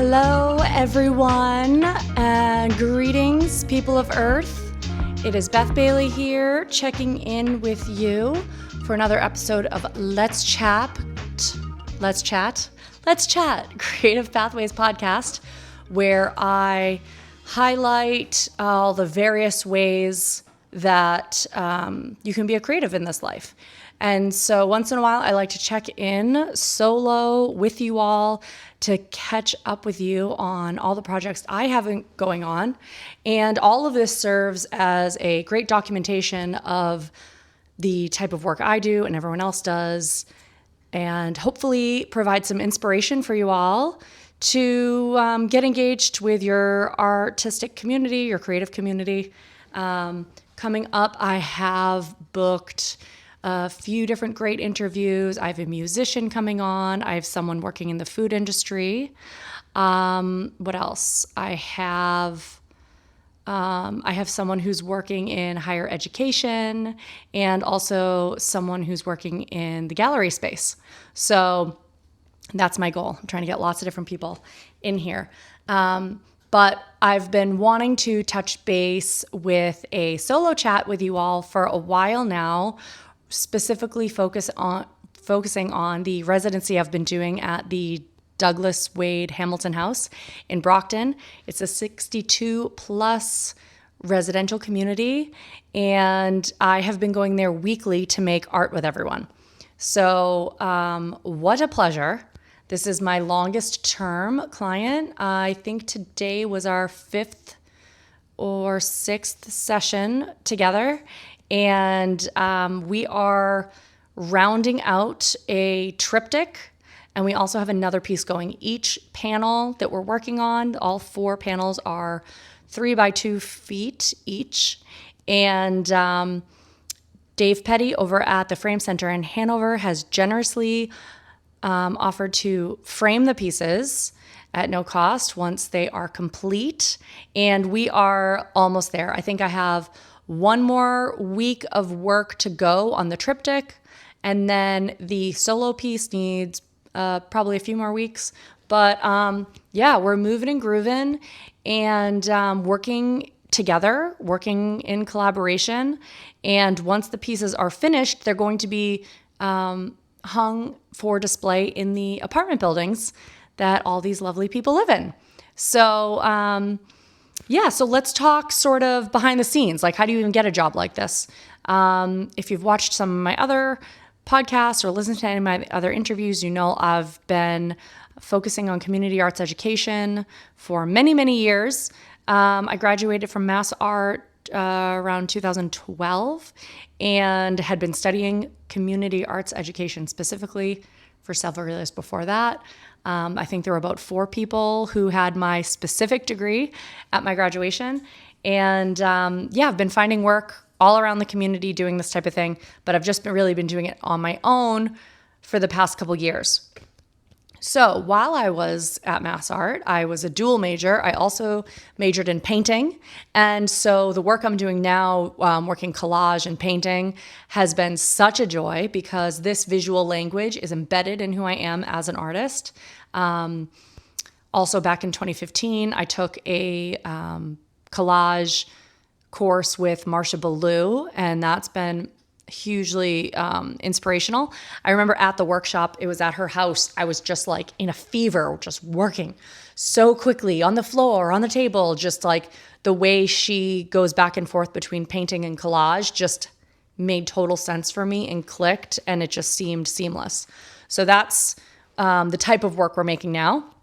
Hello, everyone, and greetings, people of Earth. It is Beth Bailey here, checking in with you for another episode of Let's Chat, Creative Pathways podcast, where I highlight all the various ways that you can be a creative in this life. And so once in a while, I like to check in solo with you all to catch up with you on all the projects I have going on. And all of this serves as a great documentation of the type of work I do and everyone else does, and hopefully provide some inspiration for you all to get engaged with your artistic community, your creative community. Coming up, I have booked a few different great interviews. I have a musician coming on. I have someone working in the food industry. What else? I have someone who's working in higher education, and also someone who's working in the gallery space. So that's my goal. I'm trying to get lots of different people in here. But I've been wanting to touch base with a solo chat with you all for a while now, specifically focusing on the residency I've been doing at the Douglas Wade Hamilton House in Brockton. It's a 62 plus residential community, and I have been going there weekly to make art with everyone. So what a pleasure. This is my longest term client. I think today was our 5th or 6th session together. And we are rounding out a triptych, and we also have another piece going. Each panel that we're working on, all 4 panels are 3 by 2 feet each. And Dave Petty over at the Frame Center in Hanover has generously offered to frame the pieces at no cost once they are complete. And we are almost there. I think I have one more week of work to go on the triptych, and then the solo piece needs probably a few more weeks. But we're moving and grooving and working together, working in collaboration. And once the pieces are finished, they're going to be hung for display in the apartment buildings that all these lovely people live in. So so let's talk sort of behind the scenes. Like, how do you even get a job like this? If you've watched some of my other podcasts or listened to any of my other interviews, you know I've been focusing on community arts education for many, many years. I graduated from Mass Art around 2012 and had been studying community arts education specifically for several years before that. I think there were about 4 people who had my specific degree at my graduation. And I've been finding work all around the community doing this type of thing, but I've just really been doing it on my own for the past couple years. So while I was at Mass Art, I was a dual major. I also majored in painting. And so the work I'm doing now, working collage and painting, has been such a joy because this visual language is embedded in who I am as an artist. Also back in 2015, I took a collage course with Marsha Ballou, and that's been hugely inspirational. I remember at the workshop, it was at her house. I was just like in a fever, just working so quickly on the floor, on the table, just like the way she goes back and forth between painting and collage just made total sense for me and clicked, and it just seemed seamless. So that's the type of work we're making now.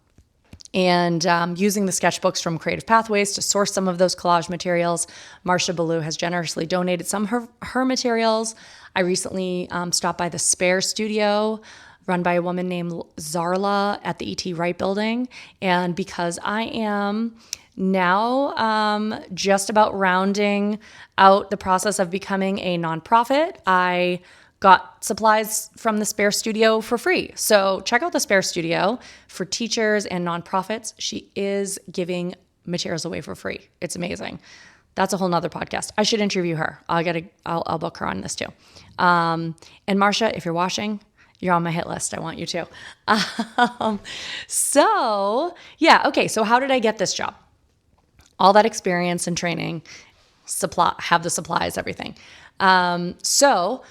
And using the sketchbooks from Creative Pathways to source some of those collage materials. Marsha Ballou has generously donated some of her materials. I recently stopped by the Spare Studio, run by a woman named Zarla at the E.T. Wright Building. And because I am now just about rounding out the process of becoming a nonprofit, I got supplies from the Spare Studio for free. So check out the Spare Studio for teachers and nonprofits. She is giving materials away for free. It's amazing. That's a whole nother podcast. I should interview her. I'll book her on this too. And Marsha, if you're watching, You're on my hit list. I want you to. So how did I get this job? All that experience and training, have the supplies, everything. So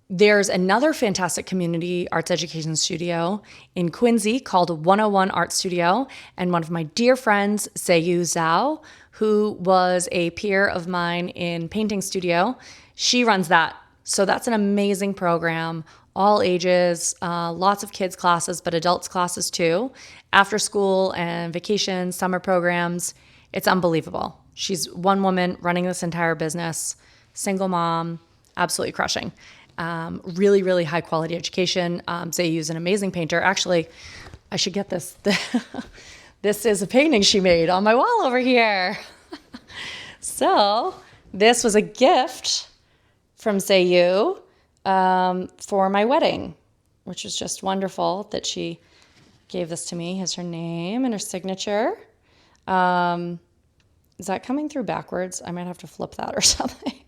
there's another fantastic community arts education studio in Quincy called 101 Art Studio. And one of my dear friends, Seiyu Zhao, who was a peer of mine in painting studio, she runs that. So that's an amazing program, all ages, lots of kids classes, but adults classes too, after school and vacation, summer programs. It's unbelievable. She's one woman running this entire business, single mom, absolutely crushing. Really, really high quality education. Zayyu's an amazing painter. Actually, I should get this. This is a painting she made on my wall over here. So this was a gift from Zayyu for my wedding, which was just wonderful that she gave this to me. Here's her name and her signature. Is that coming through backwards? I might have to flip that or something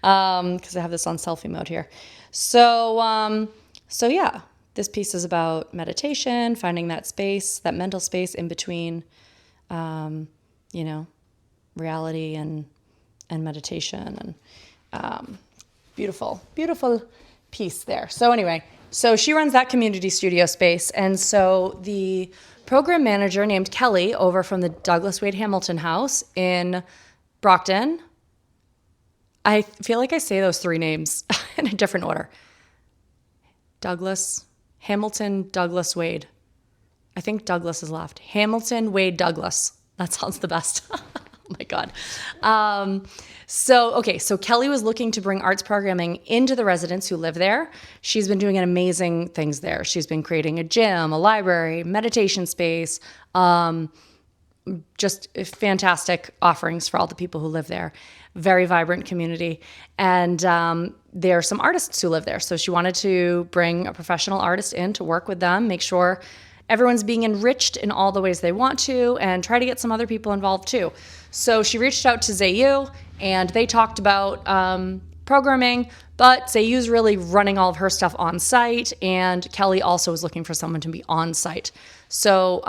because I have this on selfie mode here. So yeah, this piece is about meditation, finding that space, that mental space in between, reality and meditation, and beautiful, beautiful piece there. So anyway, so she runs that community studio space. And so the program manager named Kelly over from the Douglas Wade Hamilton House in Brockton. I feel like I say those three names in a different order. Douglas, Hamilton, Douglas, Wade. I think Douglas is left. Hamilton, Wade, Douglas. That sounds the best. Oh my God. So Kelly was looking to bring arts programming into the residents who live there. She's been doing amazing things there. She's been creating a gym, a library, meditation space, just fantastic offerings for all the people who live there. Very vibrant community. And there are some artists who live there. So she wanted to bring a professional artist in to work with them, make sure everyone's being enriched in all the ways they want to, and try to get some other people involved too. So she reached out to Zayyu, and they talked about programming, but Zayyu's really running all of her stuff on site, and Kelly also was looking for someone to be on site. So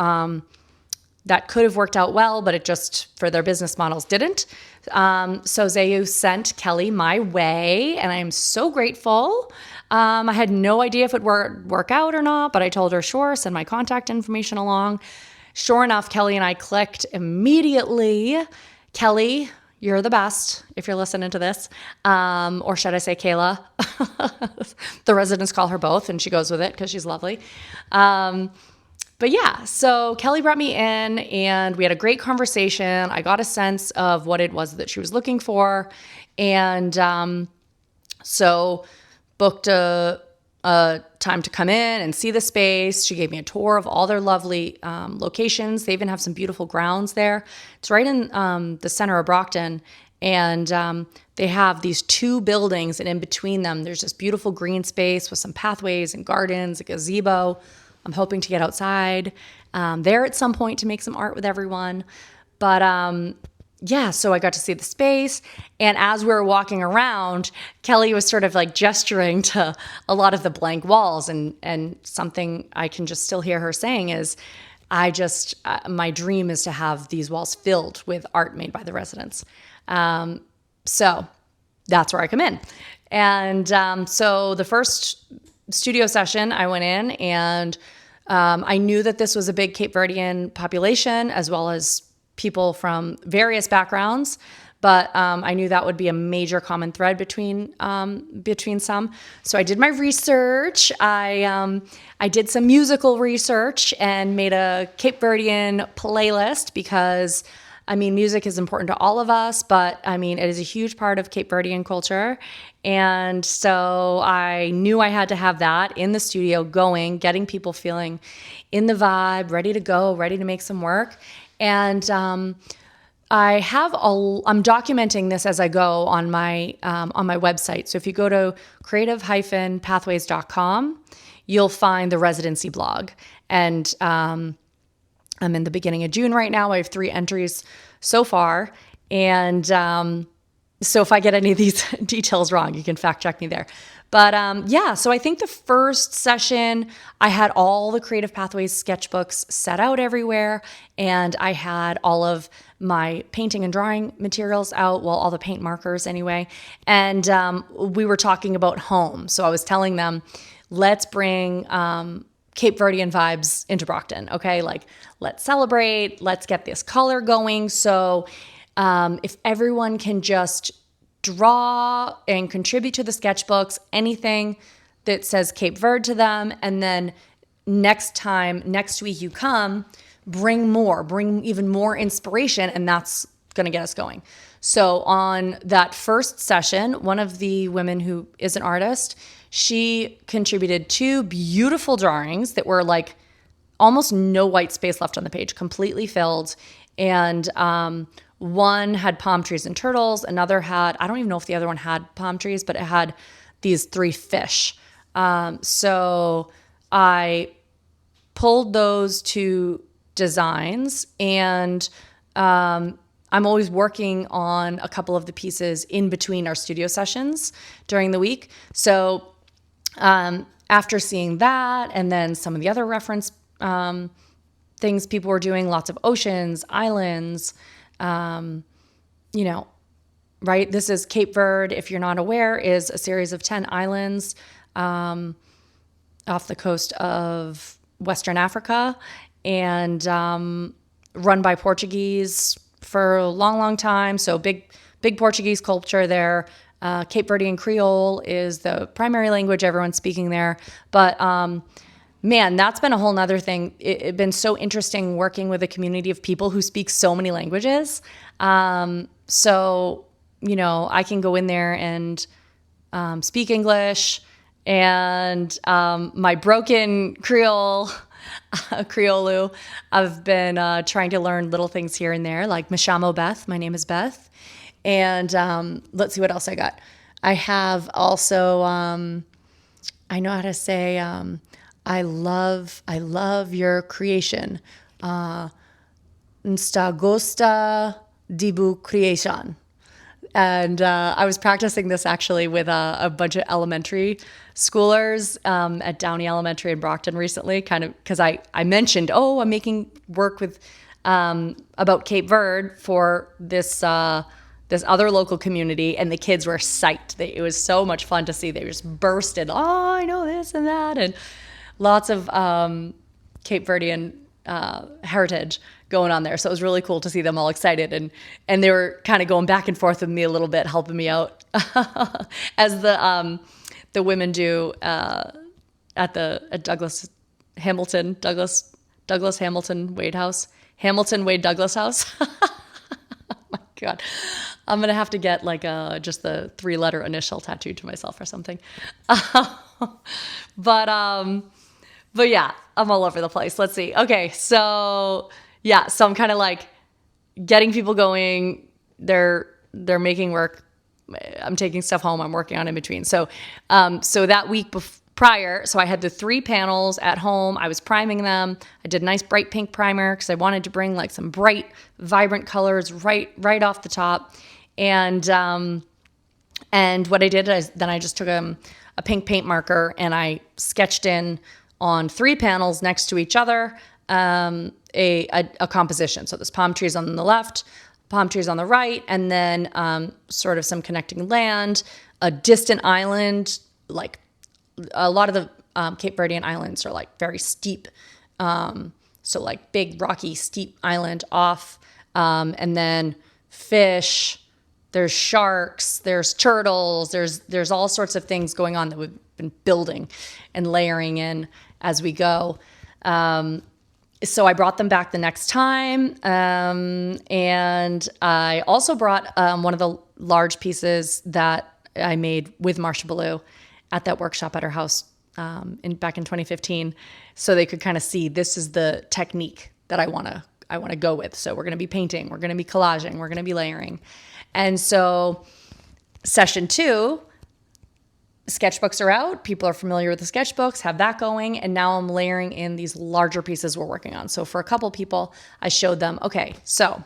that could have worked out well, but it just, for their business models, didn't. So Zayyu sent Kelly my way, and I am so grateful. I had no idea if it would work out or not, but I told her, sure, send my contact information along. Sure enough, Kelly and I clicked immediately. Kelly, you're the best if you're listening to this. Or should I say Kayla? The residents call her both, and she goes with it because she's lovely. But yeah, so Kelly brought me in, and we had a great conversation. I got a sense of what it was that she was looking for. And so booked a time to come in and see the space. She gave me a tour of all their lovely locations. They even have some beautiful grounds there. It's right in the center of Brockton. And they have these two buildings, and in between them, there's this beautiful green space with some pathways and gardens, a gazebo. I'm hoping to get outside there at some point to make some art with everyone. But yeah, so I got to see the space. And as we were walking around, Kelly was sort of like gesturing to a lot of the blank walls. And something I can just still hear her saying is, my dream is to have these walls filled with art made by the residents. So that's where I come in. And so the first studio session, I went in, and I knew that this was a big Cape Verdean population, as well as people from various backgrounds, but I knew that would be a major common thread between some. So I did my research. I did some musical research and made a Cape Verdean playlist because, I mean, music is important to all of us, but I mean, it is a huge part of Cape Verdean culture. And so I knew I had to have that in the studio going, getting people feeling in the vibe, ready to go, ready to make some work. And I'm documenting this as I go on my website. So if you go to creative-pathways.com, you'll find the residency blog. And I'm in the beginning of June right now. I have 3 entries so far. And So if I get any of these details wrong, you can fact check me there. But yeah, so I think the first session, I had all the Creative Pathways sketchbooks set out everywhere, and I had all of my painting and drawing materials out, well, all the paint markers anyway. And we were talking about home. So I was telling them, let's bring Cape Verdean vibes into Brockton, okay? Like, let's celebrate, let's get this color going. So if everyone can just draw and contribute to the sketchbooks, anything that says Cape Verde to them, and then next week you come, bring even more inspiration, and that's going to get us going. So on that first session, one of the women who is an artist, she contributed 2 beautiful drawings that were like almost no white space left on the page, completely filled. And one had palm trees and turtles. Another had, I don't even know if the other one had palm trees, but it had these 3 fish. So I pulled those 2 designs, and I'm always working on a couple of the pieces in between our studio sessions during the week. So after seeing that, and then some of the other reference things people were doing, lots of oceans, islands, right? This is Cape Verde, if you're not aware, is a series of 10 islands off the coast of Western Africa, and run by Portuguese for a long, long time. So big Portuguese culture there. Cape Verdean Creole is the primary language everyone's speaking there. But man, that's been a whole nother thing. It's been so interesting working with a community of people who speak so many languages. So, I can go in there and speak English, and my broken Creole, Creole, I've been trying to learn little things here and there, like Mashamo Beth. My name is Beth. And let's see what else I got. I have also, I know how to say, I love your creation. Nsta gosta dibu creation. And I was practicing this actually with a bunch of elementary schoolers at Downey Elementary in Brockton recently, kind of because I mentioned, I'm making work with about Cape Verde for this other local community, and the kids were psyched. It was so much fun to see. They just bursted, I know this and that, and lots of Cape Verdean heritage going on there. So it was really cool to see them all excited, and they were kind of going back and forth with me a little bit, helping me out as the women do at Douglas Hamilton Wade House, Hamilton Wade Douglas House. Oh my God. I'm going to have to get like just the 3-letter initial tattooed to myself or something. But yeah, I'm all over the place. Let's see. Okay. So yeah, so I'm kind of like getting people going. They're making work. I'm taking stuff home. I'm working on in between. So that week prior, so I had the 3 panels at home. I was priming them. I did a nice bright pink primer because I wanted to bring like some bright, vibrant colors right off the top. And what I did is then I just took a pink paint marker and I sketched in on 3 panels next to each other a composition. So there's palm trees on the left, palm trees on the right, and then sort of some connecting land, a distant island. Like a lot of the Cape Verdean islands are like very steep, so like big rocky steep island off, and then fish. There's sharks, there's turtles, there's all sorts of things going on that we've been building and layering in as we go. So I brought them back the next time, and I also brought one of the large pieces that I made with Marsha Ballou at that workshop at her house back in 2015, so they could kind of see this is the technique that I want to go with. So we're going to be painting, we're going to be collaging, we're going to be layering. And so session 2, sketchbooks are out. People are familiar with the sketchbooks, have that going. And now I'm layering in these larger pieces we're working on. So for a couple people, I showed them, okay, so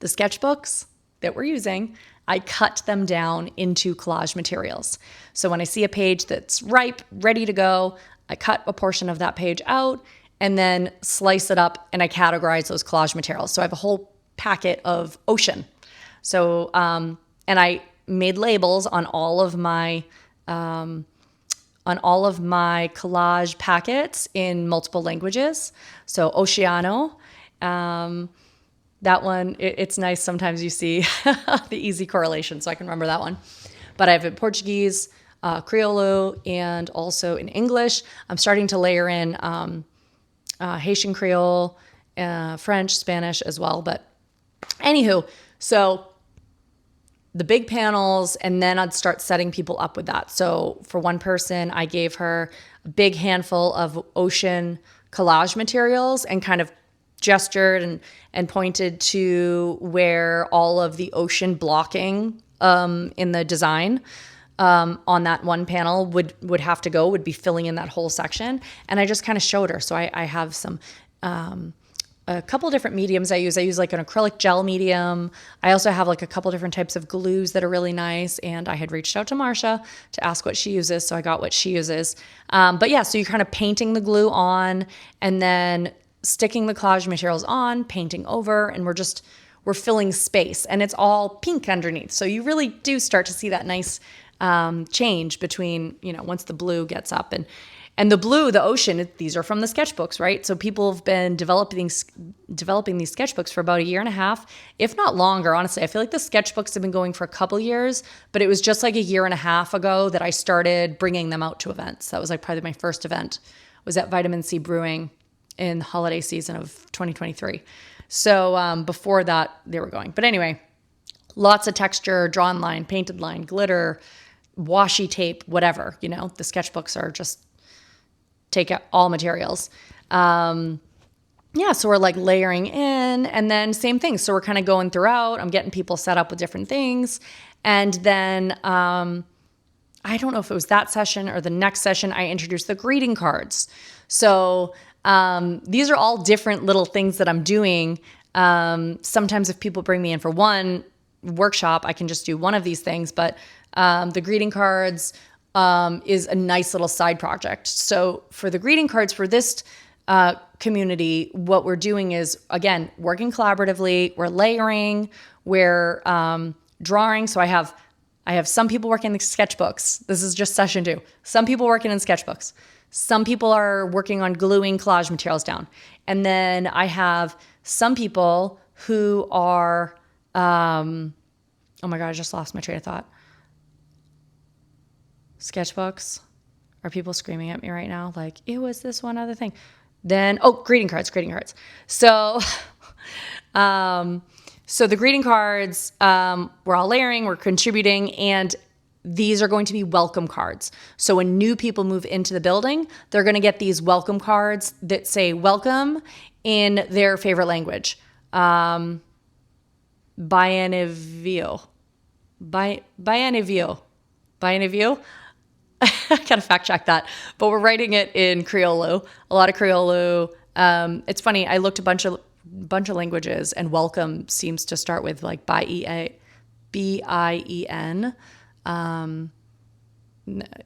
the sketchbooks that we're using, I cut them down into collage materials. So when I see a page that's ripe, ready to go, I cut a portion of that page out and then slice it up, and I categorize those collage materials. So I have a whole packet of ocean. So, and I made labels on all of my collage packets in multiple languages. So Oceano, that one, it's nice. Sometimes you see the easy correlation, so I can remember that one. But I have it in Portuguese, Criollo, and also in English. I'm starting to layer in Haitian Creole, French, Spanish as well. But anywho, so the big panels, and then I'd start setting people up with that. So for one person, I gave her a big handful of ocean collage materials and kind of gestured and pointed to where all of the ocean blocking in the design on that one panel would have to go, would be filling in that whole section. And I just kind of showed her. So I have some a couple different mediums I use. I use like an acrylic gel medium. I also have like a couple different types of glues that are really nice. And I had reached out to Marsha to ask what she uses, so I got what she uses. But yeah, so you're kind of painting the glue on and then sticking the collage materials on, painting over, and we're filling space, and it's all pink underneath. So you really do start to see that nice change between, once the blue gets up and the blue, the ocean, these are from the sketchbooks, right? So people have been developing these sketchbooks for about a year and a half, if not longer. Honestly, I feel like the sketchbooks have been going for a couple years, but it was just like a year and a half ago that I started bringing them out to events. That was like probably my first event was at Vitamin C Brewing in the holiday season of 2023. So before that, they were going. But anyway, lots of texture, drawn line, painted line, glitter, washi tape, whatever. The sketchbooks are just take out all materials. So we're like layering in, and then same thing. So we're kind of going throughout. I'm getting people set up with different things. And then I don't know if it was that session or the next session, I introduced the greeting cards. So these are all different little things that I'm doing. Sometimes if people bring me in for one workshop, I can just do one of these things. But the greeting cards is a nice little side project. So for the greeting cards for this community, what we're doing is, again, working collaboratively. We're layering, we're drawing. So I have some people working in the sketchbooks. This is just session 2. Some people working in sketchbooks. Some people are working on gluing collage materials down. And then I have some people who are, oh my God, I just lost my train of thought. Sketchbooks. Are people screaming at me right now? Like, it was this one other thing. Then, greeting cards. So, so the greeting cards, we're all layering, we're contributing, and these are going to be welcome cards. So when new people move into the building, they're going to get these welcome cards that say welcome in their favorite language. Bienvenue. I gotta fact check that, but we're writing it in Criollo, a lot of Criollo. It's funny. I looked a bunch of languages, and welcome seems to start with like B-I-E-N,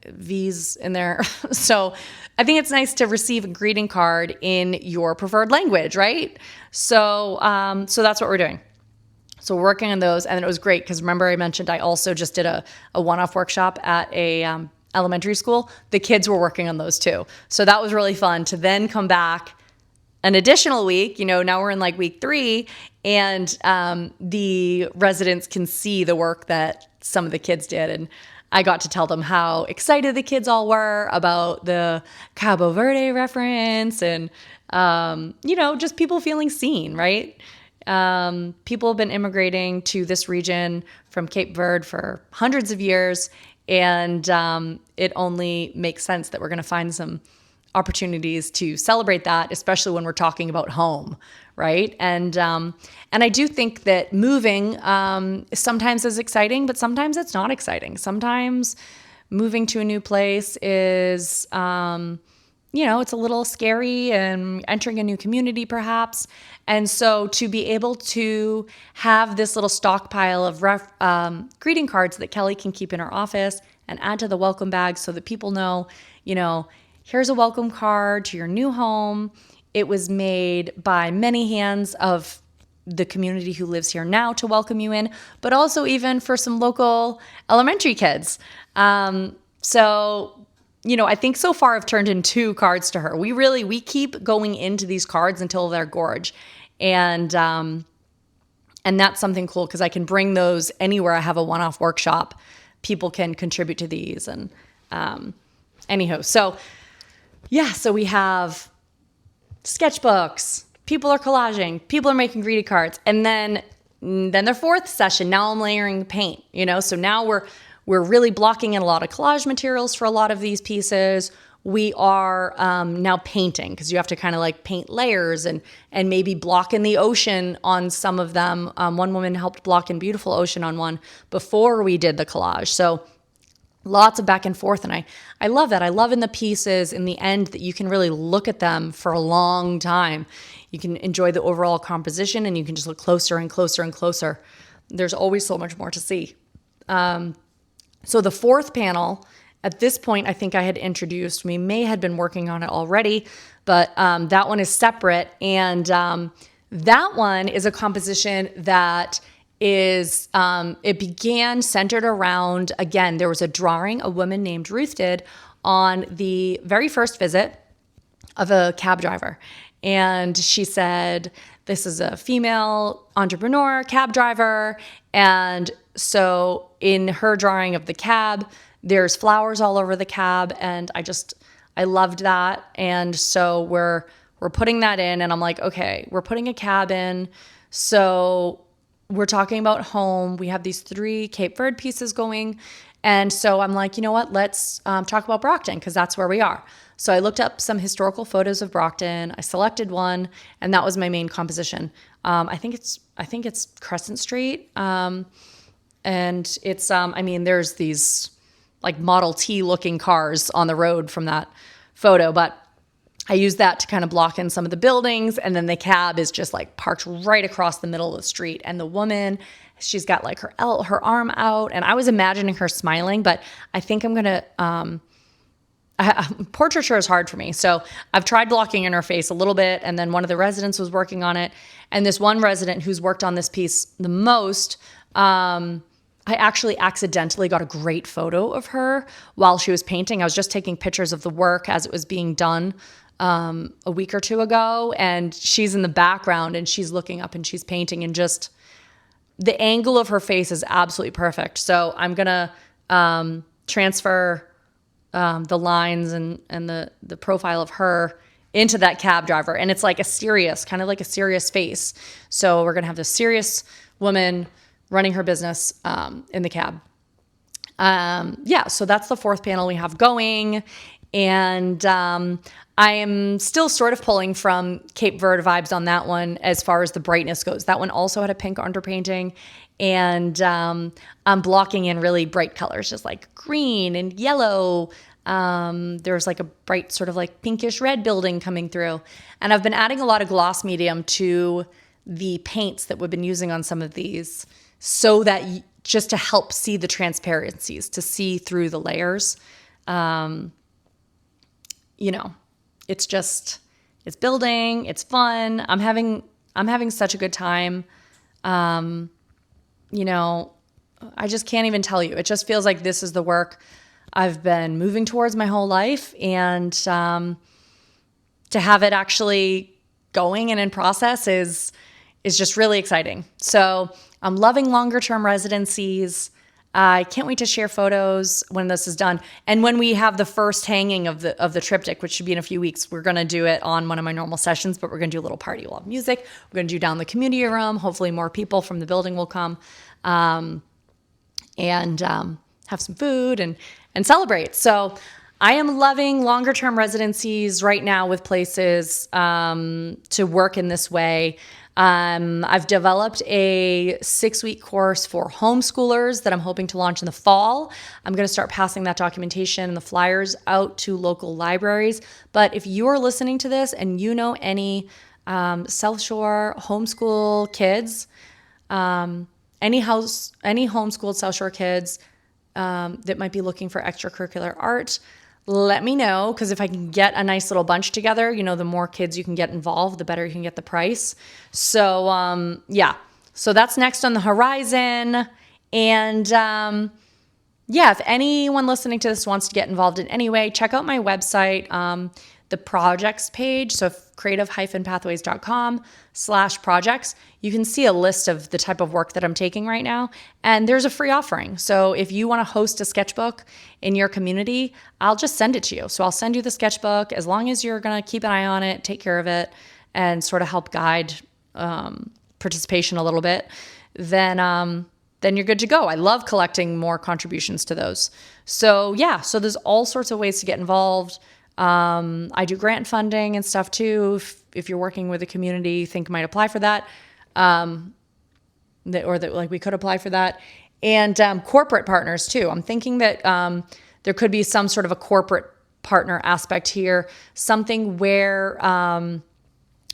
V's in there. So I think it's nice to receive a greeting card in your preferred language, right? So that's what we're doing. So we're working on those, and it was great because remember I mentioned I also just did a one-off workshop at a elementary school. The kids were working on those too. So that was really fun to then come back an additional week. Now we're in like week 3, and the residents can see the work that some of the kids did. And I got to tell them how excited the kids all were about the Cabo Verde reference and, just people feeling seen, right? People have been immigrating to this region from Cape Verde for hundreds of years, and it only makes sense that we're going to find some opportunities to celebrate that, especially when we're talking about home, right? And I do think that moving sometimes is exciting, but sometimes it's not exciting. Sometimes moving to a new place is it's a little scary and entering a new community perhaps. And so to be able to have this little stockpile of greeting cards that Kelly can keep in her office and add to the welcome bag so that people know, here's a welcome card to your new home. It was made by many hands of the community who lives here now to welcome you in, but also even for some local elementary kids. So I think so far I've turned in 2 cards to her. We keep going into these cards until they're gorge. And that's something cool because I can bring those anywhere I have a one-off workshop. People can contribute to these. And anywho, so we have sketchbooks. People are collaging. People are making greeting cards. And then their 4th session, now I'm layering paint, So now we're really blocking in a lot of collage materials for a lot of these pieces. We are now painting because you have to kind of like paint layers and maybe block in the ocean on some of them. One woman helped block in beautiful ocean on one before we did the collage. So lots of back and forth. And I love that. I love in the pieces in the end that you can really look at them for a long time. You can enjoy the overall composition and you can just look closer and closer and closer. There's always so much more to see. So the 4th panel, at this point, I think I had introduced, we may have been working on it already, but that one is separate. And that one is a composition that is, it began centered around, again, there was a drawing a woman named Ruth did on the very first visit of a cab driver. And she said, this is a female entrepreneur, cab driver. And so in her drawing of the cab, there's flowers all over the cab. And I loved that. And so we're putting that in and I'm like, okay, we're putting a cab in. So we're talking about home. We have these 3 Cape Verde pieces going. And so I'm like, you know what, let's talk about Brockton because that's where we are. So I looked up some historical photos of Brockton. I selected one, and that was my main composition. I think it's Crescent Street, and it's there's these like Model T looking cars on the road from that photo, but I used that to kind of block in some of the buildings, and then the cab is just like parked right across the middle of the street, and the woman, she's got like her arm out, and I was imagining her smiling, but I think I'm gonna. Portraiture is hard for me. So I've tried blocking in her face a little bit. And then one of the residents was working on it. And this one resident who's worked on this piece the most, I actually accidentally got a great photo of her while she was painting. I was just taking pictures of the work as it was being done a week or 2 ago. And she's in the background and she's looking up and she's painting, and just the angle of her face is absolutely perfect. So I'm going to transfer the lines and the profile of her into that cab driver. And it's like kind of like a serious face. So we're going to have this serious woman running her business in the cab. So that's the 4th panel we have going. And I am still sort of pulling from Cape Verde vibes on that one as far as the brightness goes. That one also had a pink underpainting. And I'm blocking in really bright colors, just like green and yellow. There's like a bright sort of like pinkish red building coming through. And I've been adding a lot of gloss medium to the paints that we've been using on some of these so that just to help see the transparencies, to see through the layers. It's building, it's fun. I'm having such a good time. I just can't even tell you. It just feels like this is the work I've been moving towards my whole life. And to have it actually going and in process is just really exciting. So I'm loving longer term residencies. I can't wait to share photos when this is done. And when we have the first hanging of the triptych, which should be in a few weeks, we're going to do it on one of my normal sessions, but we're going to do a little party. We'll have music. We're going to do down the community room. Hopefully more people from the building will come and have some food and celebrate. So I am loving longer term residencies right now with places to work in this way. I've developed a 6-week course for homeschoolers that I'm hoping to launch in the fall. I'm going to start passing that documentation and the flyers out to local libraries. But if you are listening to this and you know any South Shore homeschool kids, any homeschooled South Shore kids that might be looking for extracurricular art, let me know, because if I can get a nice little bunch together, the more kids you can get involved, the better you can get the price. So so that's next on the horizon. And if anyone listening to this wants to get involved in any way, check out my website, the projects page. So creativepathways.com/projects. You can see a list of the type of work that I'm taking right now. And there's a free offering. So if you want to host a sketchbook in your community, I'll just send it to you. So I'll send you the sketchbook as long as you're going to keep an eye on it, take care of it, and sort of help guide participation a little bit. Then you're good to go. I love collecting more contributions to those. So there's all sorts of ways to get involved. I do grant funding and stuff too. If you're working with a community you think might apply for that, we could apply for that. And corporate partners too. I'm thinking that there could be some sort of a corporate partner aspect here, something where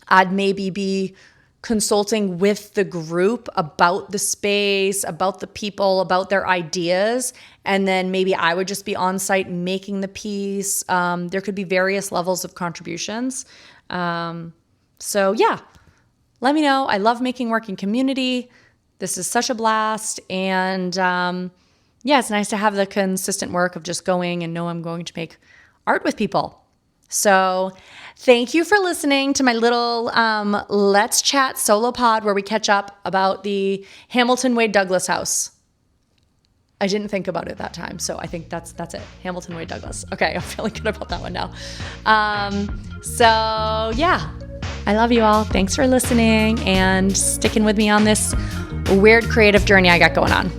I'd maybe be consulting with the group about the space, about the people, about their ideas, and then maybe I would just be on site making the piece. There could be various levels of contributions. Let me know. I love making work in community. This is such a blast. And it's nice to have the consistent work of just going and know I'm going to make art with people. So thank you for listening to my little Let's Chat solo pod where we catch up about the Hamilton Wade Douglas house. I didn't think about it that time, so I think that's it. Hamilton Wade Douglas. Okay, I'm feeling good about that one now. I love you all. Thanks for listening and sticking with me on this weird creative journey I got going on.